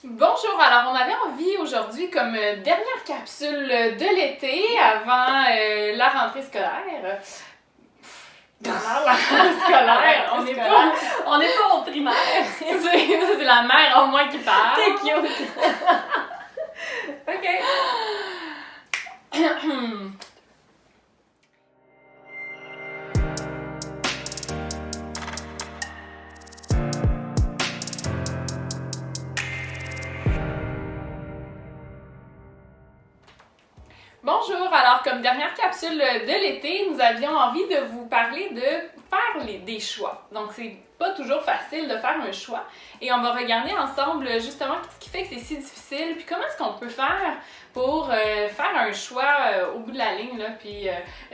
Bonjour, alors on avait envie aujourd'hui comme dernière capsule de l'été avant la rentrée scolaire. Pendant la rentrée scolaire, On n'est pas au primaire. c'est la mère au moins qui parle. T'es cute. OK. Bonjour, alors comme dernière capsule de l'été, nous avions envie de vous parler de faire des choix. Donc c'est pas toujours facile de faire un choix et on va regarder ensemble justement ce qui fait que c'est si difficile, puis comment est-ce qu'on peut faire pour faire un choix au bout de la ligne, là, puis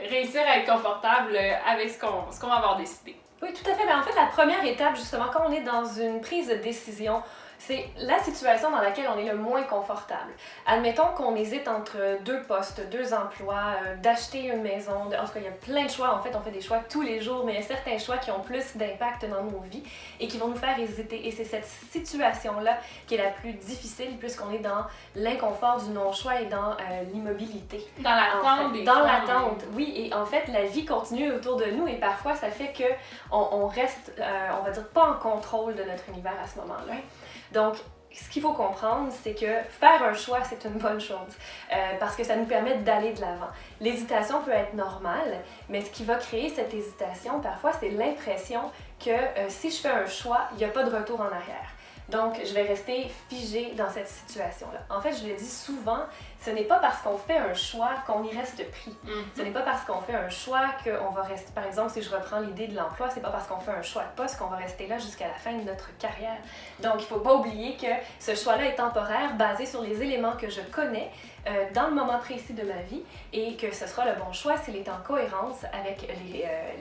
réussir à être confortable avec ce qu'on va avoir décidé. Oui, tout à fait. Mais en fait, la première étape, justement, quand on est dans une prise de décision, c'est la situation dans laquelle on est le moins confortable. Admettons qu'on hésite entre deux postes, deux emplois, d'acheter une maison, en tout cas, il y a plein de choix. En fait, on fait des choix tous les jours, mais il y a certains choix qui ont plus d'impact dans nos vies et qui vont nous faire hésiter. Et c'est cette situation-là qui est la plus difficile puisqu'on est dans l'inconfort du non-choix et dans l'immobilité. Dans l'attente des Dans fois, l'attente, oui. Et en fait, la vie continue autour de nous et parfois, ça fait qu'on reste, on va dire, pas en contrôle de notre univers à ce moment-là. Oui. Donc, ce qu'il faut comprendre, c'est que faire un choix, c'est une bonne chose parce que ça nous permet d'aller de l'avant. L'hésitation peut être normale, mais ce qui va créer cette hésitation, parfois, c'est l'impression que si je fais un choix, il n'y a pas de retour en arrière. Donc, je vais rester figée dans cette situation-là. En fait, je le dis souvent, ce n'est pas parce qu'on fait un choix qu'on y reste pris. Ce n'est pas parce qu'on fait un choix qu'on va rester... Par exemple, si je reprends l'idée de l'emploi, c'est pas parce qu'on fait un choix de poste qu'on va rester là jusqu'à la fin de notre carrière. Donc, il ne faut pas oublier que ce choix-là est temporaire, basé sur les éléments que je connais dans le moment précis de ma vie et que ce sera le bon choix s'il est en cohérence avec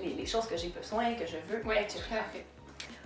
les choses que j'ai besoin, que je veux, Oui, etc. tout à fait.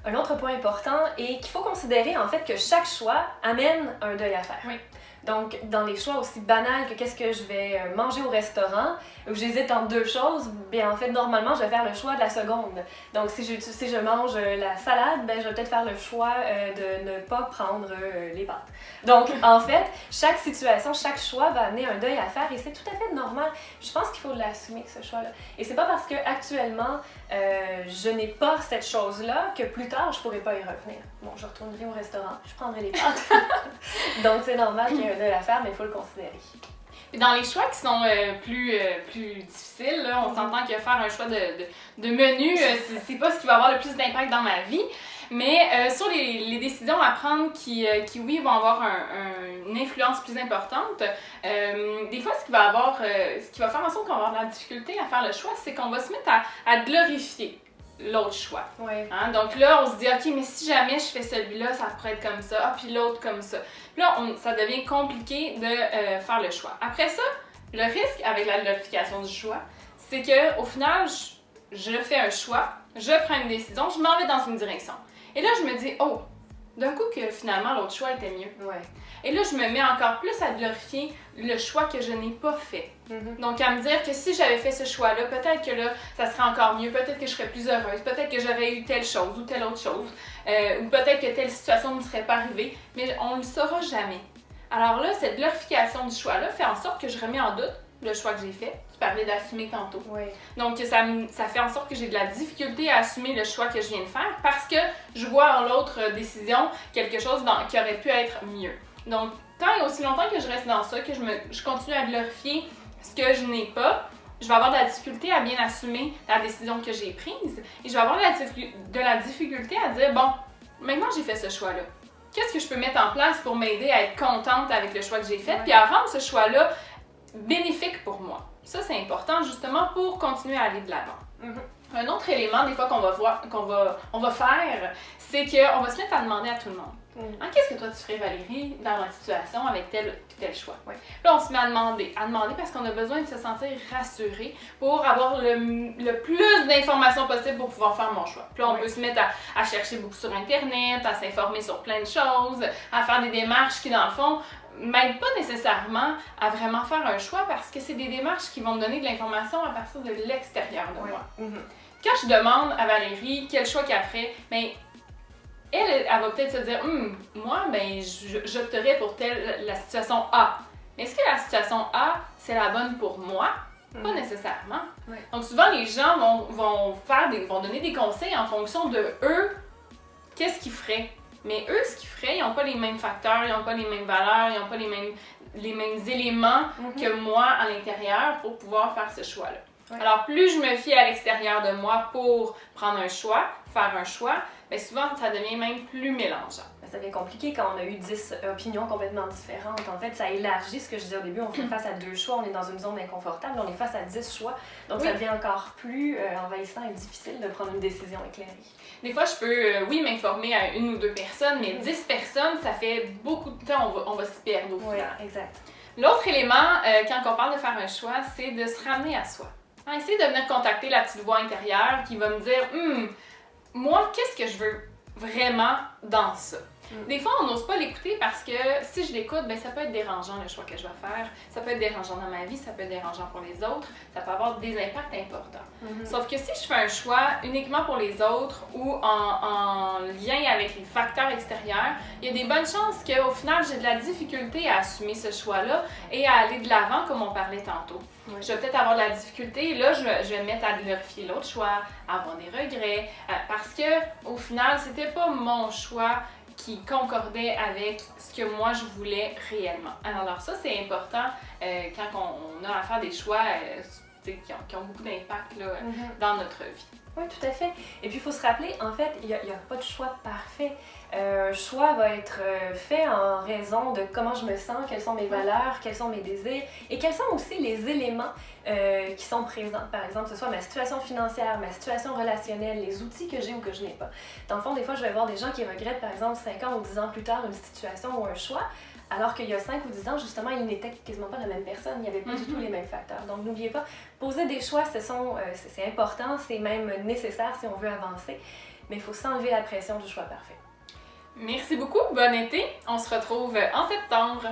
Un autre point important est qu'il faut considérer en fait que chaque choix amène un deuil à faire. Oui. Donc, dans les choix aussi banals que qu'est-ce que je vais manger au restaurant, où j'hésite entre deux choses, bien en fait, normalement, je vais faire le choix de la seconde. Donc, si je mange la salade, ben, je vais peut-être faire le choix de ne pas prendre les pâtes. Donc, en fait, chaque situation, chaque choix va amener un deuil à faire et c'est tout à fait normal. Je pense qu'il faut l'assumer, ce choix-là. Et c'est pas parce que actuellement je n'ai pas cette chose-là que plus tard, je pourrais pas y revenir. Bon, je retournerai au restaurant, je prendrai les pâtes. Donc, c'est normal qu'il y ait un deuil à faire, mais il faut le considérer. Et dans les choix qui sont plus difficiles, là, on s'entend que faire un choix de menu, c'est pas ce qui va avoir le plus d'impact dans ma vie. Mais sur les décisions à prendre qui oui, vont avoir une influence plus importante, des fois, ce qui va faire en sorte qu'on va avoir de la difficulté à faire le choix, c'est qu'on va se mettre à glorifier l'autre choix. Ouais. Hein? Donc là, on se dit, OK, mais si jamais je fais celui-là, ça pourrait être comme ça, ah, puis l'autre comme ça. Puis là, ça devient compliqué de faire le choix. Après ça, le risque avec la glorification du choix, c'est qu'au final, je fais un choix, je prends une décision, je m'en vais dans une direction. Et là, je me dis, oh, d'un coup que finalement, l'autre choix était mieux. Ouais. Et là, je me mets encore plus à glorifier le choix que je n'ai pas fait. Mm-hmm. Donc, à me dire que si j'avais fait ce choix-là, peut-être que là, ça serait encore mieux, peut-être que je serais plus heureuse, peut-être que j'aurais eu telle chose ou telle autre chose, ou peut-être que telle situation ne serait pas arrivée, mais on ne le saura jamais. Alors là, cette glorification du choix-là fait en sorte que je remets en doute le choix que j'ai fait. Tu parlais d'assumer tantôt. Oui. Donc, ça fait en sorte que j'ai de la difficulté à assumer le choix que je viens de faire parce que je vois en l'autre décision quelque chose qui aurait pu être mieux. Donc, tant et aussi longtemps que je reste dans ça, que je continue à glorifier ce que je n'ai pas, je vais avoir de la difficulté à bien assumer la décision que j'ai prise et je vais avoir de la difficulté à dire, bon, maintenant j'ai fait ce choix-là. Qu'est-ce que je peux mettre en place pour m'aider à être contente avec le choix que j'ai fait puis à rendre ce choix-là bénéfique pour moi? Ça, c'est important justement pour continuer à aller de l'avant. Mm-hmm. Un autre élément, des fois, qu'on va faire, c'est qu'on va se mettre à demander à tout le monde. Ah, qu'est-ce que toi tu ferais, Valérie, dans ma situation avec tel ou tel choix? Ouais. Là, on se met à demander parce qu'on a besoin de se sentir rassuré pour avoir le plus d'informations possible pour pouvoir faire mon choix. Puis là, on peut se mettre à chercher beaucoup sur Internet, à s'informer sur plein de choses, à faire des démarches qui, dans le fond, m'aident pas nécessairement à vraiment faire un choix parce que c'est des démarches qui vont me donner de l'information à partir de l'extérieur de moi. Mm-hmm. Quand je demande à Valérie quel choix qu'elle ferait, bien, elle va peut-être se dire, moi, ben, j'opterais pour la situation A. Mais est-ce que la situation A, c'est la bonne pour moi? Pas nécessairement. Ouais. Donc souvent, les gens vont donner des conseils en fonction de eux, qu'est-ce qu'ils feraient. Mais eux, ce qu'ils feraient, ils n'ont pas les mêmes facteurs, ils n'ont pas les mêmes valeurs, ils n'ont pas les mêmes éléments que moi à l'intérieur pour pouvoir faire ce choix-là. Ouais. Alors, plus je me fie à l'extérieur de moi pour prendre un choix, faire un choix, bien souvent, ça devient même plus mélangeant. Ça devient compliqué quand on a eu 10 opinions complètement différentes. En fait, ça élargit ce que je disais au début. On fait face à 2 choix, on est dans une zone inconfortable, on est face à 10 choix. Donc, ça devient encore plus envahissant et difficile de prendre une décision éclairée. Des fois, je peux, oui, m'informer à 1 ou 2 personnes, mais 10 personnes, ça fait beaucoup de temps, on va s'y perdre au final. Oui, exact. L'autre élément, quand on parle de faire un choix, c'est de se ramener à soi. Essayer de venir contacter la petite voix intérieure qui va me dire moi, qu'est-ce que je veux vraiment dans ça? Des fois, on n'ose pas l'écouter parce que si je l'écoute, ben, ça peut être dérangeant le choix que je vais faire, ça peut être dérangeant dans ma vie, ça peut être dérangeant pour les autres, ça peut avoir des impacts importants. Sauf que si je fais un choix uniquement pour les autres ou en lien avec les facteurs extérieurs, il y a des bonnes chances qu'au final, j'ai de la difficulté à assumer ce choix-là et à aller de l'avant comme on parlait tantôt. Je vais peut-être avoir de la difficulté et là, je vais me mettre à glorifier l'autre choix, à avoir des regrets, parce que au final, c'était pas mon choix qui concordait avec ce que moi je voulais réellement. Alors ça, c'est important quand on a à faire des choix qui ont beaucoup d'impact dans notre vie. Oui, tout à fait. Et puis, il faut se rappeler, en fait, il n'y a pas de choix parfait. Un choix va être fait en raison de comment je me sens, quelles sont mes valeurs, quels sont mes désirs et quels sont aussi les éléments qui sont présents. Par exemple, que ce soit ma situation financière, ma situation relationnelle, les outils que j'ai ou que je n'ai pas. Dans le fond, des fois, je vais voir des gens qui regrettent, par exemple, 5 ans ou 10 ans plus tard, une situation ou un choix, alors qu'il y a 5 ou 10 ans, justement, ils n'étaient quasiment pas la même personne, il n'y avait pas du tout les mêmes facteurs. Donc, n'oubliez pas, poser des choix, c'est important, c'est même nécessaire si on veut avancer, mais il faut s'enlever la pression du choix parfait. Merci beaucoup, bon été, on se retrouve en septembre.